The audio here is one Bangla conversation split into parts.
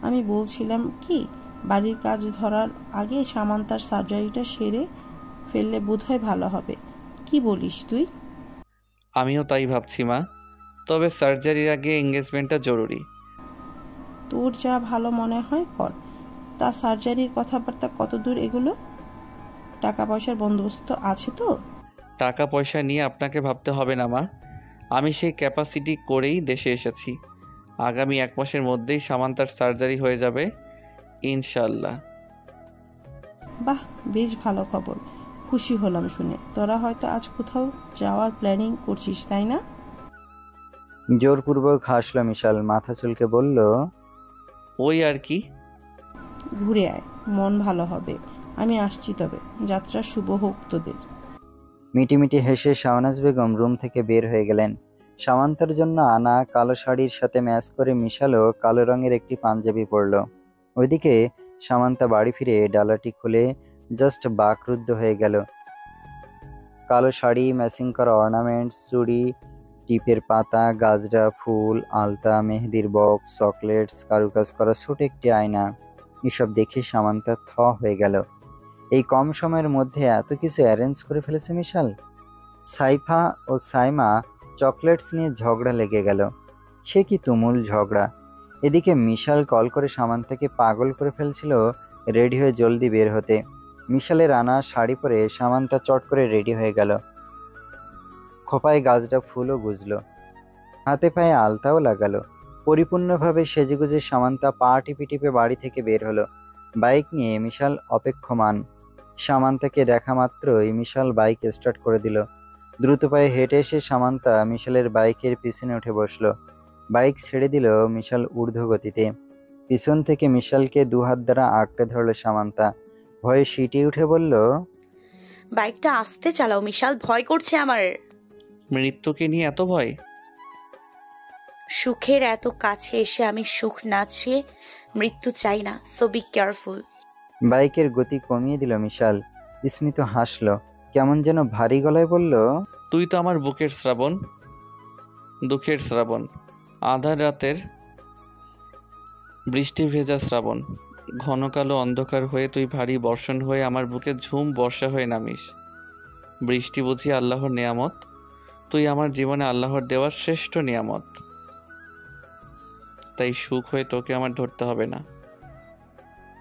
আমি বলছিলাম কি, বাড়ির কাজ ধরার আগে সামান্তার সার্জারিটা সেরে ফেললে বোধহয় ভালো হবে। কি বলিস তুই? আমিও তাই ভাবছি মা, তবে সার্জারির আগে এঙ্গেজমেন্টটা জরুরি। তোর যা ভালো মনে হয় কর। তা সার্জারির কথাবার্তা কত দূর এগুলো? টাকা পয়সার বন্দোবস্ত আছে তো? টাকা পয়সা নিয়ে আপনাকে ভাবতে হবে না মা, আমি সেই ক্যাপাসিটি করেই দেশে এসেছি। আগামী 1 মাসের মধ্যেই সামান্তার সার্জারি হয়ে যাবে ইনশাল্লাহ। বাহ, বেশ ভালো খবর, খুশি হলাম শুনে। তোরা হয়তো আজ কোথাও যাওয়ার প্ল্যানিং করছিস, তাই না? জোরপূর্বক হাসল মিশাল, মাথা চুলকে বলল, ওই আর কি। ঘুরে আয়, মন ভালো হবে। আমি আসছি তবে। যাত্রা শুভ হোক তোদের। মিটিমিটি হেসে শাহনাজ বেগম রুম থেকে বের হয়ে গেলেন। সামান্তার জন্য আনা কালো শাড়ির সাথে ম্যাচ করে মিশালও কালো রঙের একটি পাঞ্জাবি পরল। ওইদিকে সামান্তা বাড়ি ফিরে ডালাটি খুলে জাস্ট বাকরুদ্ধ হয়ে গেল। কালো শাড়ি, ম্যাচিং করা অর্নামেন্টস, চুড়ি, টিপের পাতা, গাজরা, ফুল, আলতা, মেহেদির বক্স, চকলেটস, কারুকাজ করা ছোট একটি আয়না, এসব দেখে সামান্তা থ হয়ে গেল। এই কম সময়ের মধ্যে এত কিছু অ্যারেঞ্জ করে ফেলেছে মিশাল। সাইফা ও সাইমা চকলেটস নিয়ে ঝগড়া লেগে গেল। সে কি তুমুল ঝগড়া! এদিকে মিশাল কল করে সামান্তাকে পাগল করে ফেলছিল রেডি হয়ে জলদি বের হতে। মিশালের আনা শাড়ি পরে সামান্তা চট করে রেডি হয়ে গেল। খোপায় গাজরা ফুলও গুজলো, হাতে পায়ে আলতাও লাগালো। পরিপূর্ণভাবে সেজেগুজে সামান্তা পা টিপে টিপে বাড়ি থেকে বের হলো। বাইক নিয়ে মিশাল অপেক্ষমান। সামান্তাকে দেখা মাত্রই মিশাল বাইক স্টার্ট করে দিল। দ্রুত পায়ে হেঁটে এসে সামান্তা মিশালের বাইকের পিছনে উঠে বসলো। বাইক ছেড়ে দিল মিশাল ঊর্ধ্ব গতিতে। পিছন থেকে মিশালকে দুহাত দ্বারা আঁকড়ে ধরল সামান্তা। ভয়ে সিটে উঠে বলল, বাইকটা আস্তে চালাও মিশাল, ভয় করছে আমার। মৃত্যুকে নিয়ে এত ভয়? সুখের এত কাছে এসে আমি সুখ না ছুঁয়ে মৃত্যু চাই না, সো বি কেয়ারফুল। বাইকের গতি কমিয়ে দিল মিশাল। স্মিত হাসল, কেমন যেন ভারী গলায় বলল, তুই তো আমার বুকের শ্রাবণ, দুঃখের শ্রাবণ, আধার রাতের বৃষ্টি ভেজা শ্রাবণ। ঘন কালো অন্ধকার হয়ে তুই ভারী বর্ষণ হয়ে আমার বুকে ঝুম বর্ষা হয়ে নামিস। বৃষ্টি বুঝি আল্লাহর নেয়ামত? তুই আমার জীবনে আল্লাহর দেওয়ার শ্রেষ্ঠ নিয়ামত। তাই সুখ হয়ে তোকে আমার ধরতে হবে না,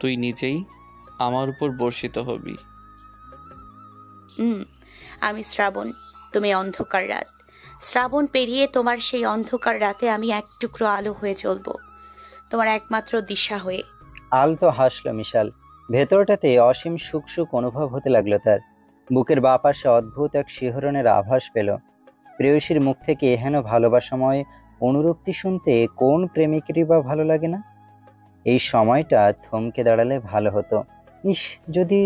তুই নিজেই আমার উপর বর্ষিত হবি। আমি শ্রাবণ, তুমি অন্ধকার রাত। শ্রাবণ পেরিয়ে তোমার সেই অন্ধকার রাতে আমি এক টুকরো আলো হয়ে জ্বলবো, তোমার একমাত্র দিশা হয়ে। আলতো হাসল মিশাল। ভেতরটাতে অসীম সুখ সুখ অনুভব হতে লাগলো তার। বুকের বাঁ পাশে অদ্ভুত এক শিহরণের আভাস পেল। প্রেয়সীর মুখ থেকে এহেন ভালোবাসাময় অনুরক্তি শুনতে কোন প্রেমিকেরই বা ভালো লাগে না? এই সময়টা থমকে দাঁড়ালে ভালো হতো। ইস, যদি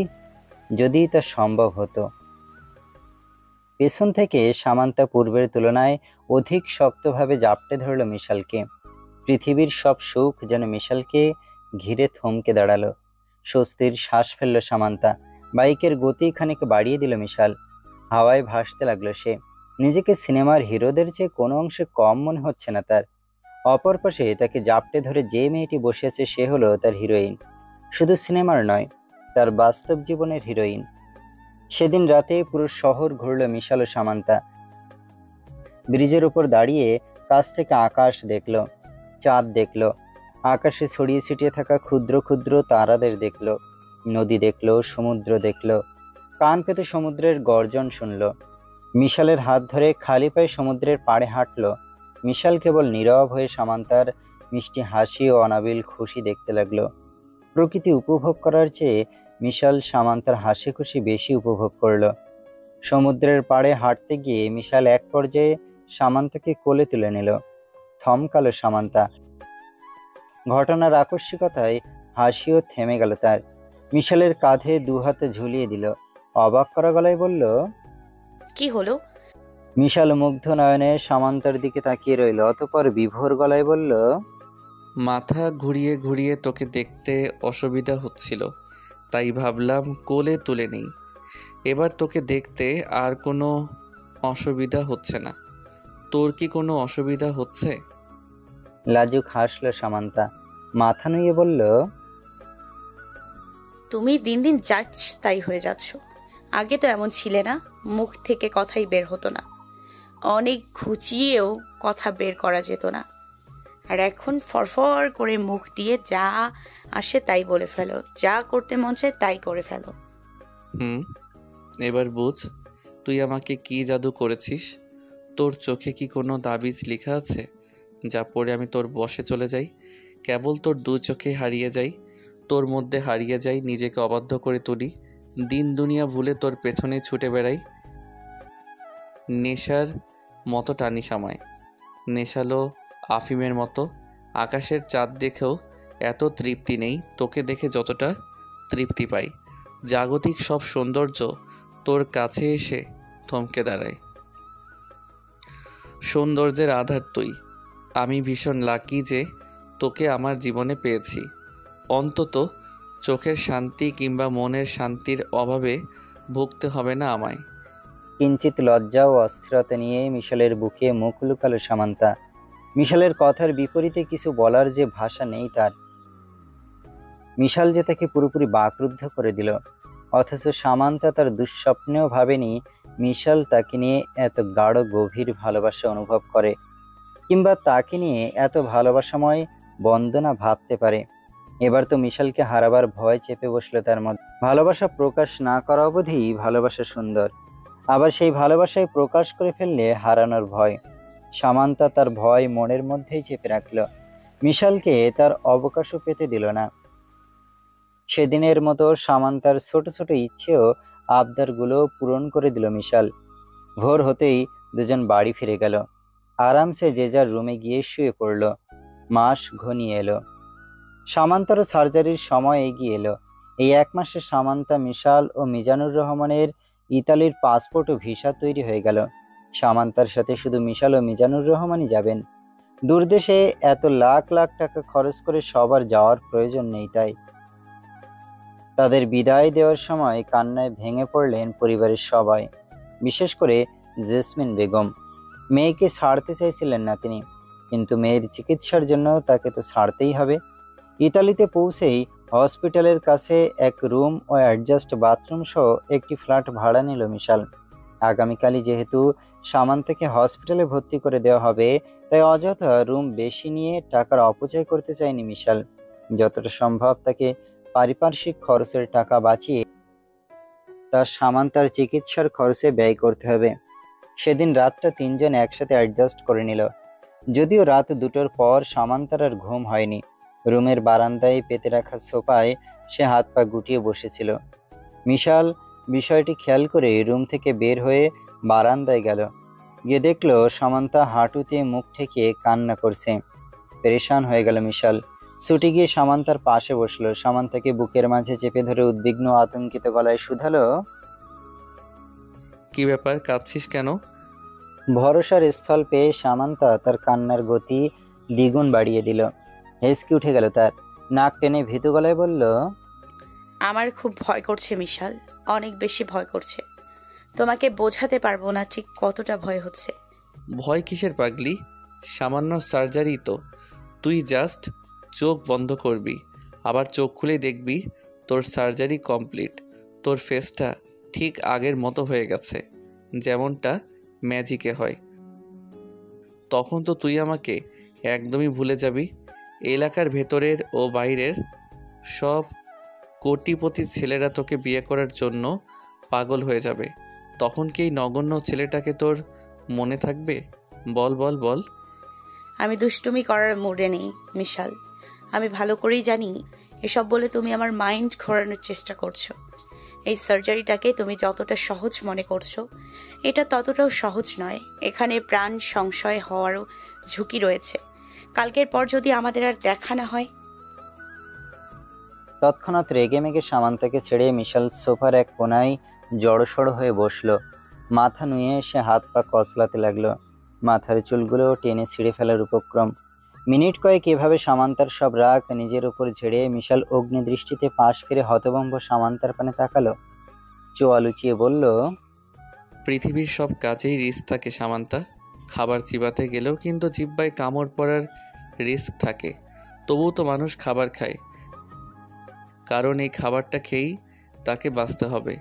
যদি তা সম্ভব হতো। পেছন থেকে সামান্তা পূর্বের তুলনায় অধিক শক্তভাবে জাপটে ধরল মিশালকে। পৃথিবীর সব সুখ যেন মিশালকে ঘিরে থমকে দাঁড়ালো। স্বস্তির শ্বাস ফেলল সামান্তা। বাইকের গতি খানিক বাড়িয়ে দিল মিশাল। হাওয়ায় ভাসতে লাগলো সে। নিজেকে সিনেমার হিরোদের চেয়ে কোনো অংশে কম মনে হচ্ছে না তার। অপর পাশে তাকে জাপটে ধরে যে মেয়েটি বসে আছে সে হলো তার হিরোইন। শুধু সিনেমার নয়, তার বাস্তব জীবনের হিরোইন। সেদিন রাতে পুরো শহর ঘুরল মিশাল ও সামান্তা। ব্রিজের উপর দাঁড়িয়ে কাছ থেকে আকাশ দেখলো, চাঁদ দেখলো, আকাশে ছড়িয়ে ছিটিয়ে থাকা ক্ষুদ্র ক্ষুদ্র তারাদের দেখলো, নদী দেখলো, সমুদ্র দেখলো, কান পেতে সমুদ্রের গর্জন শুনলো। মিশালের হাত ধরে খালি পায়ে সমুদ্রের পাড়ে হাঁটলো। মিশাল কেবল নীরব হয়ে সামান্তার মিষ্টি হাসি ও অনাবিল খুশি দেখতে লাগলো। প্রকৃতি উপভোগ করার চেয়ে মিশাল সামান্তার হাসি খুশি বেশি উপভোগ করলো। সমুদ্রের পাড়ে হাঁটতে গিয়ে মিশাল এক পর্যায়ে সামান্তাকে কোলে তুলে নিল। থমকালো সামান্তা। ঘটনার আকস্মিকতায় হাসিও থেমে গেল তার। মিশালের কাঁধে দুহাতে ঝুলিয়ে দিল। অবাক করা গলায় বলল, কি হলো? মিশাল মুগ্ধ নয়নে সামান্তার দিকে তাকিয়ে রইল, অতঃপর বিভোর গলায় বলল, মাথা ঘুরিয়ে ঘুরিয়ে তোকে দেখতে অসুবিধা হচ্ছিল, তাই ভাবলাম কোলে তুলে নেই। এবার তোকে দেখতে আর কোনো অসুবিধা হচ্ছে না। তোর কি কোনো অসুবিধা হচ্ছে? লাজুক হাসল সামান্তা। মাথা নুয়ে বলল, তুমি দিন দিন যাচ্ছ তাই হয়ে যাচ্ছ। আগে তো এমন ছিলে না, মুখ থেকে কথাই বের হতো না, অনেক ঘুচিয়েও কথা বের করা যেত না। আর এখন ফরফর করে মুখ দিয়ে যা আসে তাই বলে ফেলো, যা করতে মন চায় তাই করে ফেলো। এবার বুঝ তুই আমাকে কি জাদু করেছিস। তোর চোখে কি কোনো তাবিজ লেখা আছে যা পড়ে আমি তোর বশে চলে যাই, কেবল তোর দু চোখে হারিয়ে যাই, তোর মধ্যে হারিয়ে যাই, নিজেকে অবাধ্য করে তুলি, দিন দুনিয়া ভুলে তোর পেছনে ছুটে বেড়াই, নেশার মতো টানিস আমায়, নেশালো আফিমের মতো। আকাশের চাঁদ দেখেও এত তৃপ্তি নেই তোকে দেখে যতটা তৃপ্তি পাই। জাগতিক সব সৌন্দর্য তোর কাছে এসে থমকে দাঁড়ায়। সৌন্দর্যের আধার তুই। আমি ভীষণ লাকি যে তোকে আমার জীবনে পেয়েছি। অন্তত চোখের শান্তি কিংবা মনের শান্তির অভাবে ভুগতে হবে না আমায়। কিঞ্চিত লজ্জা ও অস্থিরতা নিয়ে মিশালের বুকে মুখ লুকালো সামান্তা। মিশালের কথার বিপরীতে কিছু বলার যে ভাষা নেই তার। মিশাল যে তাকে পুরোপুরি বাকরুদ্ধ করে দিল, অথচ সামান্তা তার দুঃস্বপ্নেও ভাবেনি মিশাল তাকে নিয়ে এত গাঢ় গভীর ভালোবাসা অনুভব করে, কিংবা তাকে নিয়ে এত ভালোবাসাময় বন্দনা ভাবতে পারে। এবার তো মিশালকে হারাবার ভয় চেপে বসলো তার মধ্যে। ভালোবাসা প্রকাশ না করা অবধি ভালোবাসা সুন্দর, আবার সেই ভালোবাসায় প্রকাশ করে ফেললে হারানোর ভয়। সামান্তা তার ভয় মনের মধ্যেই চেপে রাখলো, মিশালকে তার অবকাশও পেতে দিল না। সেদিনের মতো সামান্তার ছোট ছোট ইচ্ছেও আবদারগুলো পূরণ করে দিল মিশাল। ভোর হতেই দুজন বাড়ি ফিরে গেল, আরামসে যে যার রুমে গিয়ে শুয়ে পড়ল। মাস ঘনিয়ে এলো, সামান্তারও সার্জারির সময় এগিয়ে এলো। এই 1 মাসে সামান্তা, মিশাল ও মিজানুর রহমানের ইতালির পাসপোর্ট ও ভিসা তৈরি হয়ে গেল। সামান্তার সাথে শুধু মিশাল ও মিজানুর রহমানই যাবেন। দূরদেশে এত লাখ লাখ টাকা খরচ করে সবার যাওয়ার প্রয়োজন নেই। তাই তাদের বিদায় দেওয়ার সময় কান্নায় ভেঙে পড়লেন পরিবারের সবাই, বিশেষ করে জেসমিন বেগম। মেয়েকে ছাড়তে চাইছিলেন না তিনি, কিন্তু মেয়ের চিকিৎসার জন্য তাকে তো ছাড়তেই হবে। ইতালিতে পৌঁছেই হসপিটালের কাছে এক রুম ও অ্যাডজাস্ট বাথরুম সহ একটি ফ্ল্যাট ভাড়া নিল মিশাল। আগামীকালই যেহেতু সামান্তাকে হসপিটালে ভর্তি করে দেওয়া হবে, তাই অযথা রুম বেশি নিয়ে টাকার অপচয় করতে চায়নি মিশাল। যতটা সম্ভব তাকে পারিপার্শ্বিক খরচের টাকা বাঁচিয়ে তার সামান্তার চিকিৎসার খরচে ব্যয় করতে হবে। সেদিন রাতটা 3 জন একসাথে অ্যাডজাস্ট করে নিল। যদিও রাত 2টোর পর সামান্তার আর ঘুম হয়নি। রুমের বারান্দায় পেতে রাখা সোফায় সে হাত পা গুটিয়ে বসেছিল। মিশাল বিষয়টি খেয়াল করে রুম থেকে বের হয়ে বারান্দায় গেল। গিয়ে দেখলো সামান্তা হাঁটুতে মুখ ঠেকিয়ে কান্না করছে। পেরেশান হয়ে গেল মিশাল। ছুটে গিয়ে সামান্তার পাশে বসলো। সামান্তাকে বুকের মাঝে চেপে ধরে উদ্বিগ্ন আতঙ্কিত গলায় শুধালো, কি ব্যাপার, কাঁদছিস কেন? ভরসার স্থল পেয়ে সামান্তা তার কান্নার গতি দ্বিগুণ বাড়িয়ে দিল। হেসকি উঠে গেল তার। নাক টেনে ভীতু গলায় বলল, আমার খুব ভয় করছে মিশাল, অনেক বেশি ভয় করছে। তোমাকে বোঝাতে পারবো না ঠিক কতটা ভয় হচ্ছে। ভয় কিসের পাগলি, সামান্য সার্জারি তো। তুই জাস্ট চোখ বন্ধ করবি, আবার চোখ খুলেই দেখবি তোর সার্জারি কমপ্লিট। তোর ফেসটা ঠিক আগের মতো হয়ে গেছে, যেমনটা ম্যাজিকে হয়। তখন তো তুই আমাকে একদমই ভুলে যাবি। এলাকার ভেতরের ও বাইরের সব কোটিপতি ছেলেরা তোকে বিয়ে করার জন্য পাগল হয়ে যাবে। তখন কি এই নগণ্য ছেলেটাকে তোর মনে থাকবে? বল বল বল। আমি দুষ্টুমি করার মুডে নেই মিশাল। আমি ভালো করেই জানি এসব বলে তুমি আমার মাইন্ড ঘোরানোর চেষ্টা করছো। এই সার্জারিটাকে তুমি যতটা সহজ মনে করছো, এটা ততটাও সহজ নয়। এখানে প্রাণ সংশয় হওয়ারও ঝুঁকি রয়েছে। কালকের পর যদি আমাদের আর দেখা না হয়। তৎক্ষণাৎ রেগে মেগে সামান্তাকে ছেড়ে মিশাল সোফার এক কোনায় জড়সড় হয়ে বসলো। মাথা নুয়ে সে হাত পা কচলাতে লাগলো। মাথার চুলগুলো টেনে ছিঁড়ে ফেলার উপক্রম। মিনিট কয়েক এভাবে সামান্তার সব রাগ নিজের উপর ঝেড়ে মিশাল অগ্নিদৃষ্টিতে পাশ ফিরে হতভম্ব সামান্তার পানে তাকালো। চোয়া লুচিয়ে বলল, পৃথিবীর সব কাজেই রিস্ক থাকে সামান্তা। খাবার চিবাতে গেলেও কিন্তু জিহ্বায় কামড় পড়ার রিস্ক থাকে। তবুও তো মানুষ খাবার খায়, কারণ এই খাবারটা খেয়েই তাকে বাঁচতে হবে।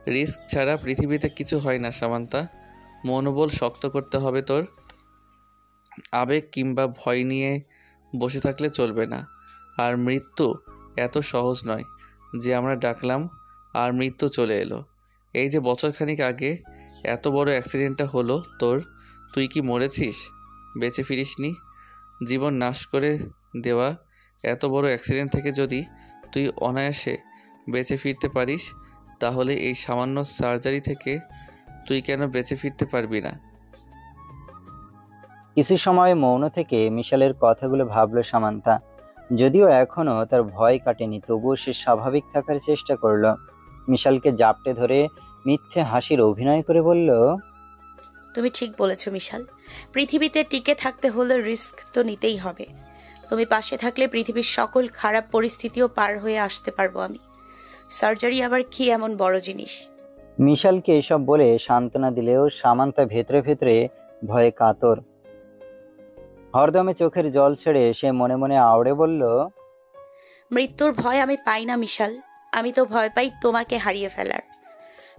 রিস্ক ছাড়া পৃথিবীতে কিছু হয় না সামান্তা। মনোবল শক্ত করতে হবে তোর। আবেগ কিংবা ভয় নিয়ে বসে থাকলে চলবে না। আর মৃত্যু এত সহজ নয় যে আমরা ডাকলাম আর মৃত্যু চলে এলো। এই যে বছরখানিক আগে এত বড় অ্যাক্সিডেন্টটা হলো তোর, তুই কি মরেছিস? বেঁচে ফিরিসনি। জীবন নাশ করে দেওয়া এত বড় অ্যাক্সিডেন্ট থেকে যদি তুই অনায়াসে বেঁচে ফিরতে পারিস, তাহলে এই সামান্য সার্জারি থেকে তুই কেন বেঁচে ফিরতে পারবি না? কিছু সময় মৌন থেকে মিশালের কথাগুলো ভাবল সামান্তা। যদিও এখনো তার ভয় কাটেনি, তবুও সে স্বাভাবিক থাকার চেষ্টা করলো। মিশালকে জাপটে ধরে মিথ্যে হাসির অভিনয় করে বলল, তুমি ঠিক বলেছ মিশাল। পৃথিবীতে টিকে থাকতে হলে রিস্ক তো নিতেই হবে। তুমি পাশে থাকলে পৃথিবীর সকল খারাপ পরিস্থিতিও পার হয়ে আসতে পারবো আমি। সার্জারি আবার কি এমন বড় জিনিস? মিশালকে এসব বলে সান্ত্বনা দিলেও সামান্তা ভেতরে ভেতরে ভয়ে কাতর। হরদমে চোখের জল ছেড়ে সে মনে মনে আওড়ে বলল, মৃত্যুর ভয় আমি পাই না মিশাল। আমি তো ভয় পাই তোমাকে হারিয়ে ফেলার,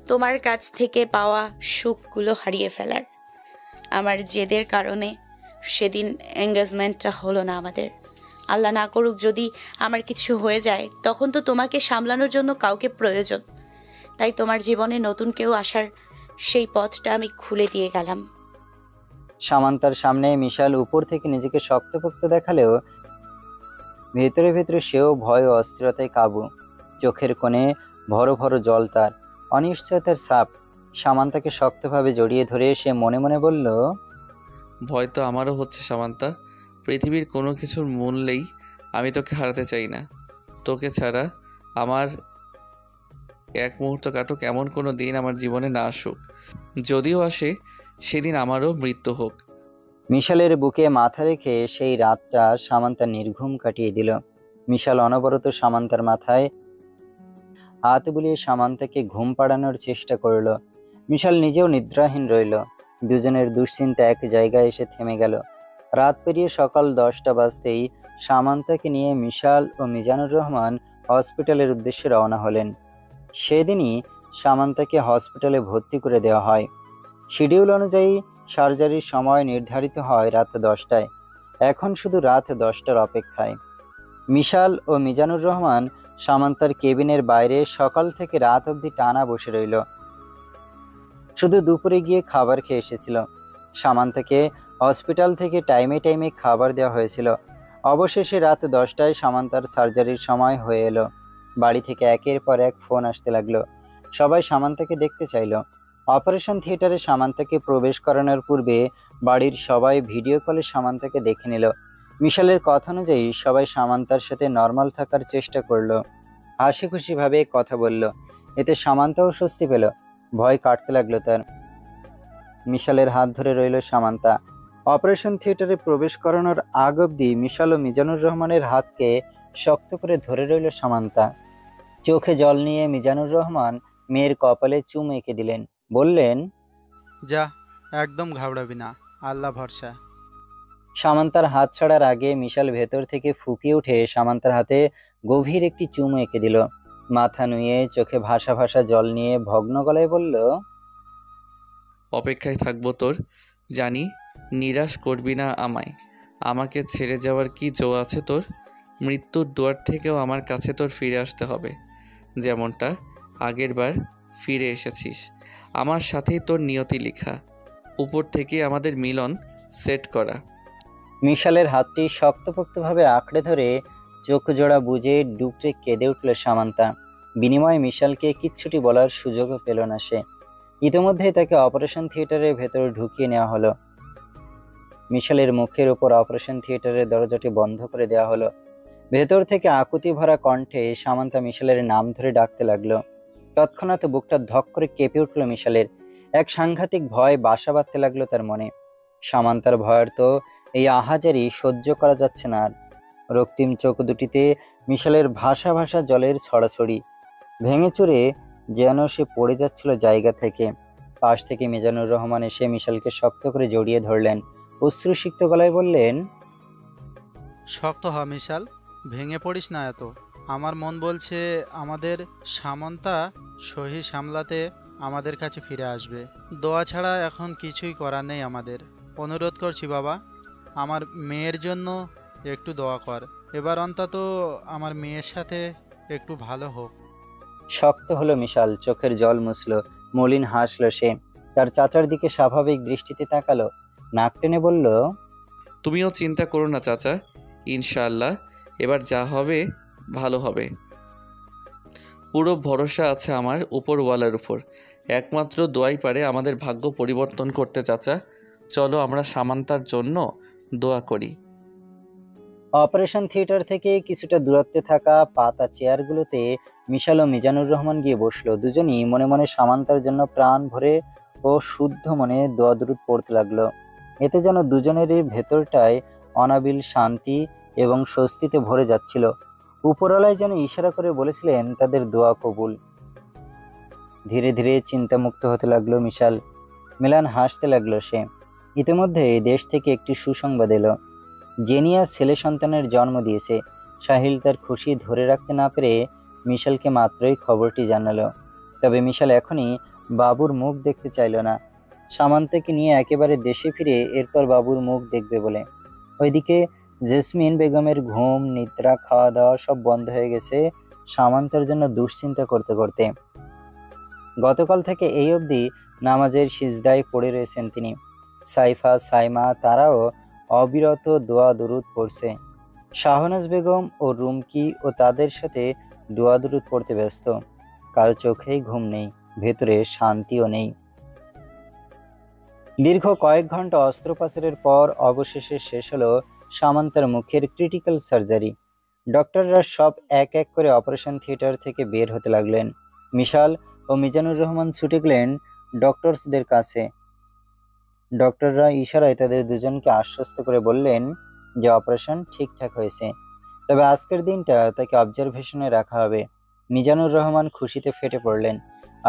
তোমার কাছ থেকে পাওয়া সুখগুলো হারিয়ে ফেলার। আমার জেদের কারণে সেদিন এঙ্গেজমেন্টটা হলো না আমাদের। আল্লাহ না করুক যদি আমার কিছু হয়ে যায়, তখন তো তোমাকে সামলানোর জন্য কাউকে প্রয়োজন। তাই তোমার জীবনে নতুন কেউ আসার সেই পথটা আমি খুলে দিয়ে গেলাম। সামান্তার সামনে মিশাল উপর থেকে নিজেকে শক্তপোক্ত দেখালেও ভেতরে ভেতরে সেও ভয় ও অস্থিরতায় কাবু। চোখের কোণে ভর ভর জল, তার অনিশ্চয়তার ছাপ। সামান্তাকে শক্তভাবে জড়িয়ে ধরে সে মনে মনে বলল, ভয় তো আমারও হচ্ছে সামান্তা। পৃথিবীর কোনো কিছুর মূল্যেই আমি তোকে হারাতে চাই না। তোকে ছাড়া আমার এক মুহূর্ত কাটুক এমন কোনো দিন আমার জীবনে না আসুক। যদিও আসে, সেদিন আমারও মৃত্যু হোক। মিশালের বুকে মাথা রেখে সেই রাতটা সামান্তা নির্ঘুম কাটিয়ে দিল। মিশাল অনবরত সামান্তার মাথায় হাত বুলিয়ে সামান্তাকে ঘুম পাড়ানোর চেষ্টা করল। মিশাল নিজেও নিদ্রাহীন রইল। দুজনের দুশ্চিন্তা এক জায়গায় এসে থেমে গেল। রাত পেরিয়ে সকাল 10টা বাজতেই সামান্তাকে নিয়ে মিশাল ও মিজানুর রহমান হসপিটালের উদ্দেশ্যে রওনা হলেন। সেদিনই সামান্তাকে হসপিটালে ভর্তি করে দেওয়া হয়। শিডিউল অনুযায়ী সার্জারির সময় নির্ধারিত হয় রাত 10টায়। এখন শুধু রাত 10টার অপেক্ষায়। মিশাল ও মিজানুর রহমান সামান্তার কেবিনের বাইরে সকাল থেকে রাত অবধি টানা বসে রইল। শুধু দুপুরে গিয়ে খাবার খেয়ে এসেছিল। সামান্তাকে হসপিটাল থেকে টাইমে টাইমে খাবার দেওয়া হয়েছিল। অবশেষে রাত 10টায় সামান্তার সার্জারির সময় হয়ে এলো। বাড়ি থেকে একের পর এক ফোন আসতে লাগলো। সবাই সামান্তাকে দেখতে চাইল। অপারেশন থিয়েটারে সামান্তাকে প্রবেশ করানোর পূর্বে বাড়ির সবাই ভিডিও কলে সামান্তাকে দেখে নিল। মিশালের কথা অনুযায়ী সবাই সামান্তার সাথে নর্মাল থাকার চেষ্টা করলো, হাসি খুশি ভাবে কথা বলল। এতে সামান্তাও স্বস্তি পেল, ভয় কাটতে লাগলো তার। মিশালের হাত ধরে রইল সামান্তা। অপারেশন থিয়েটারে প্রবেশ করানোর আগ অবধি মিশাল ও মিজানুর রহমানের হাতকে শক্ত করে ধরে রইল সামান্তা। চোখে জল নিয়ে মিজানুর রহমান মেয়ের কপালে চুমু এঁকে দিলেন, বললেন, যা, একদম ঘাবড়াবি না, আল্লাহ ভরসা। সামান্তার হাত ছাড়ার আগে মিশাল ভেতর থেকে ফুঁপিয়ে উঠে সামান্তার হাতে গভীর একটি চুমু এঁকে দিল। মাথা নুয়ে চোখে ভাসা ভাসা জল নিয়ে ভগ্ন গলায় বলল, অপেক্ষায় থাকবো তোর। জানি নিরাশ করবি না আমায়। আমাকে ছেড়ে যাওয়ার কি জো আছে তোর? মৃত্যুর দুয়ার থেকেও আমার কাছে তোর ফিরে আসতে হবে, যেমনটা আগের বার ফিরে এসেছিস। আমার সাথেই তোর নিয়তি লেখা। উপর থেকে আমাদের মিলন সেট করা। মিশালের হাতটি শক্তপোক্তভাবে আঁকড়ে ধরে চোখ জোড়া বুজে ডুকরে কেঁদে উঠল সামান্তা। বিনিময়ে মিশালকে কিচ্ছুটি বলার সুযোগও পেল না সে। ইতিমধ্যে তাকে অপারেশন থিয়েটারের ভেতরে ঢুকিয়ে নেওয়া হলো। মিশালের মুখের উপর অপারেশন থিয়েটারের দরজাটি বন্ধ করে দেওয়া হলো। ভেতর থেকে আকুতি ভরা কণ্ঠে সামান্তা মিশালের নাম ধরে ডাকতে লাগলো। তৎক্ষণাৎ বুকটা ধক করে কেঁপে উঠল মিশালের। এক সাংঘাতিক ভয় বাসা বাঁধতে লাগলো তার মনে। সামান্তার ভয়ের তো এই আহাজারি সহ্য করা যাচ্ছে না আর। রক্তিম চোখ দুটিতে মিশালের ভাসা ভাসা জলের ছড়াছড়ি। ভেঙে চুরে যেন সে পড়ে যাচ্ছিল জায়গা থেকে। পাশ থেকে মিজানুর রহমান এসে মিশালকে শক্ত করে জড়িয়ে ধরলেন। অশ্রুসিক্ত গলায় বললেন, শক্ত হ মিশাল, ভেঙে পড়িস না এত। আমার মন বলছে আমাদের সামন্তা সহি সামলাতে আমাদের কাছে ফিরে আসবে। দোয়া ছাড়া এখন কিছুই করার নেই আমাদের। অনুরোধ করছি বাবা, আমার মেয়ের জন্য একটু দোয়া কর। এবার অন্তত আমার মেয়ের সাথে একটু ভালো হোক। শক্ত হলো মিশাল, চোখের জল মুছল, মলিন হাসলো সে। তার চাচার দিকে স্বাভাবিক দৃষ্টিতে তাকালো, নাক টেনে বলল, তুমিও চিন্তা করো না চাচা, ইনশাআল্লাহ এবার যা হবে ভালো হবে। পুরো ভরসা আছে আমার উপরওয়ালার উপর। একমাত্র দোয়াই পারে আমাদের ভাগ্য পরিবর্তন করতে চাচা। চলো আমরা সামান্তার জন্য দোয়া করি। অপারেশন থিয়েটার থেকে কিছুটা দূরত্বে থাকা পাতা চেয়ারগুলোতে মিশাল ও মিজানুর রহমান গিয়ে বসলো। দুজনই মনে মনে সামান্তার জন্য প্রাণ ভরে ও শুদ্ধ মনে দোয়া দুরূদ পড়তে লাগলো। এতে যেন দুজনেরই ভেতরটায় অনাবিল শান্তি এবং স্বস্তিতে ভরে যাচ্ছিল। উপরওয়ালাই যেন ইশারা করে বলেছিলেন তাদের দোয়া কবুল। ধীরে ধীরে চিন্তামুক্ত হতে লাগলো মিশাল। মিলান হাসতে লাগলো সে। ইতিমধ্যে দেশ থেকে একটি সুসংবাদ এলো। জেনিয়া ছেলে সন্তানের জন্ম দিয়েছে। সাহিল তার খুশি ধরে রাখতে না পেরে মিশালকে মাত্রই খবরটি জানালো। তবে মিশাল এখনই বাবুর মুখ দেখতে চাইল না। সামান্তাকে নিয়ে একেবারে দেশে ফিরে এরপর বাবুর মুখ দেখবে বলে। ওইদিকে জেসমিন বেগমের ঘুম, নিদ্রা, খাওয়া দাওয়া সব বন্ধ হয়ে গেছে সামান্তার জন্য দুশ্চিন্তা করতে করতে। গতকাল থেকে এই অবধি নামাজের সিজদায় পড়ে রয়েছেন তিনি। সাইফা, সাইমা তারাও অবিরত দোয়া দুরুদ পড়ছে। শাহনাজ বেগম ও রুমকি ও তাদের সাথে দোয়া দুরুদ পড়তে ব্যস্ত। কারো চোখেই ঘুম নেই, ভেতরে শান্তিও নেই। দীর্ঘ কয়েক ঘন্টা অস্ত্রোপচারের পর অবশেষে শেষ হলো সামান্তার মুখের ক্রিটিক্যাল সার্জারি। ডক্টররা সব এক এক করে অপারেশন থিয়েটার থেকে বের হতে লাগলেন। মিশাল ও মিজানুর রহমান ছুটে গেলেন ডক্টরসদের কাছে। ডক্টররা ইশারায় তাদের দুজনকে আশ্বস্ত করে বললেন যে অপারেশন ঠিকঠাক হয়েছে, তবে আজকের দিনটা তাকে অবজারভেশনে রাখা হবে। মিজানুর রহমান খুশিতে ফেটে পড়লেন,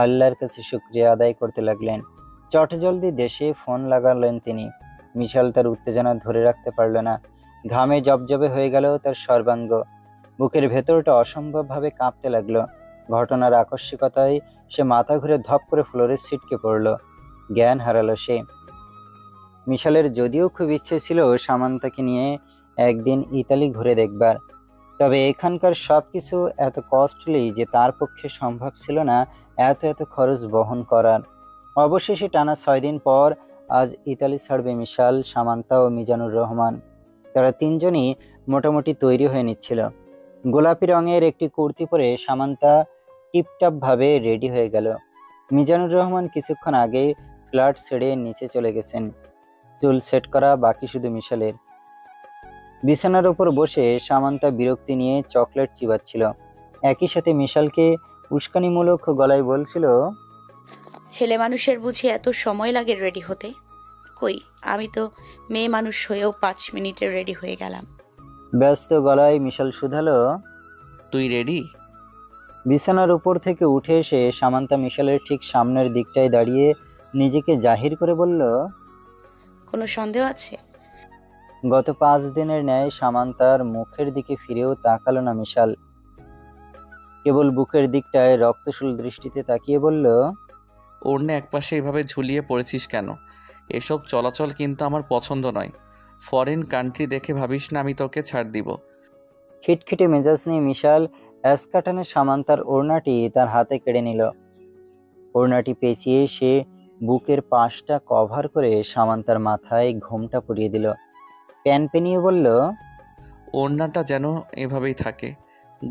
আল্লাহর কাছে শুকরিয়া আদায় করতে লাগলেন। চটজলদি দেশে ফোন লাগালেন তিনি। মিশাল তার উত্তেজনা ধরে রাখতে পারল না। ঘামে জবজবে হয়ে গেল তার সর্বাঙ্গ। বুকের ভেতরটা অসম্ভবভাবে কাঁপতে লাগলো। ঘটনার আকস্মিকতায় সে মাথা ঘুরে ধপ করে ফ্লোরে ছিটকে পড়ল। জ্ঞান হারালো সে। মিশালের যদিও খুব ইচ্ছে ছিল সামান্তাকে নিয়ে একদিন ইতালি ঘুরে দেখবার, তবে এখানকার সবকিছু এত কস্টলি যে তার পক্ষে সম্ভব ছিল না এত খরচ বহন করার। অবশেষে টানা 6 দিন পর আজ ইতালি ছাড়বে মিশাল, সামান্তা ও মিজানুর রহমান। তারা তিনজনই মোটামুটি তৈরি হয়ে নিচ্ছিল। গোলাপি রঙের একটি কুর্তি পরে সামান্তা টিপটাপ ভাবে রেডি হয়ে গেল। মিজানুর রহমান কিছুক্ষণ আগে ফ্ল্যাট ছেড়ে নিচে চলে গেছেন। চুল সেট করা বাকি শুধু মিশালের। বিছানার উপর বসে সামান্তা বিরক্তি নিয়ে চকলেট চিবাচ্ছিল। একই সাথে মিশালকে উস্কানিমূলক গলায় বলছিল, ছেলে মানুষের বুঝি এত সময় লাগে রেডি হতে? কই, আমি তো মেয়ে মানুষ হয়েও 5 মিনিটে রেডি হয়ে গেলাম। ব্যস্ত গলায় মিশাল শুধালো, তুই রেডি? বিছানার উপর থেকে উঠে এসে সামান্তা মিশালের ঠিক সামনের দিকটায় দাঁড়িয়ে নিজেকে জাহির করে বলল, কোনো সন্দেহ আছে? গত 5 দিনের ন্যায় সামান্তার মুখের দিকে ফিরেও তাকালো না মিশাল। কেবল বুকের দিকটায় রক্তশূল দৃষ্টিতে তাকিয়ে বলল, ওড়না একপাশে এভাবে ঝুলিয়ে পড়েছিস কেন? এসব চলাচল কিন্তু আমার পছন্দ নয়। ফরেন কান্ট্রি দেখে ভাবিস না আমি তোকে ছাড় দিব। খিটখিটে মেজাজ নিয়ে মিশাল অ্যাসকাটানে সামান্তার ওড়নাটি তার হাতে কেড়ে নিল। ওড়নাটি পেঁচিয়ে সে বুকের পাশটা কভার করে সামান্তার মাথায় ঘোমটা পরিয়ে দিল। প্যানপেনিয়ে বলল, ওড়নাটা যেন এভাবেই থাকে,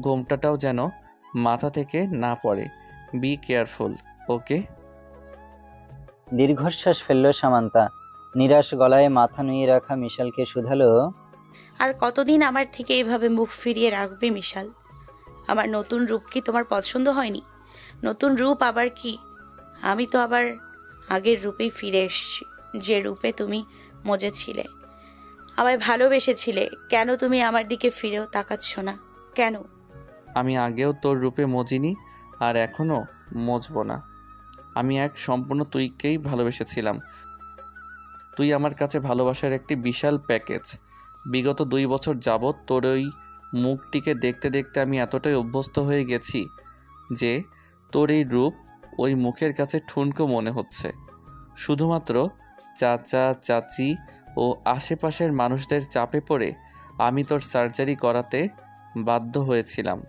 ঘোমটাটাও যেন মাথা থেকে না পড়ে। বি কেয়ারফুল, ওকে? দীর্ঘশ্বাস ফেলল সামান্তা। নিরাশ গলায় মাথা নুয়ে রাখা মিশালকে শুধালো, আর কতদিন আমার থেকে এইভাবে মুখ ফিরিয়ে রাখবে মিশাল? আমার নতুন রূপ কি তোমার পছন্দ হয়নি? নতুন রূপ আবার কি? আমি তো আবার আগের রূপেই ফিরে এসেছি, যে রূপে তুমি মজেছিলে, আমায় ভালোবেসেছিলে। কেন তুমি আমার দিকে ফিরেও তাকাচ্ছ না কেন? আমি আগেও তোর রূপে মজিনি, আর এখনও মজব না। আমি এক সম্পূর্ণ তুইকেই ভালোবেসেছিলাম। তুই আমার কাছে ভালোবাসার একটি বিশাল প্যাকেজ। বিগত 2 বছর যাবৎ তোর ওই মুখটিকে দেখতে দেখতে আমি এতটাই অভ্যস্ত হয়ে গেছি যে তোর এই রূপ ওই মুখের কাছে ঠুনকো মনে হচ্ছে। শুধুমাত্র চাচা চাচি ও আশেপাশের মানুষদের চাপে পড়ে আমি তোর সার্জারি করাতে বাধ্য হয়েছিলাম।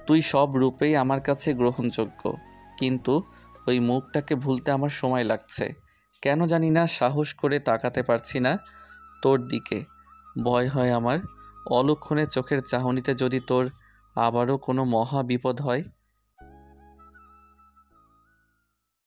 তুই সব রূপেই আমার কাছে গ্রহণযোগ্য, কিন্তু ওই মুখটাকে ভুলতে আমার সময় লাগছে। কেন জানি না সাহস করে তাকাতে পারছি না তোর দিকে। ভয় হয় আমার অলক্ষণে চোখের চাহনিতে যদি তোর আবারও কোনো মহা বিপদ হয়।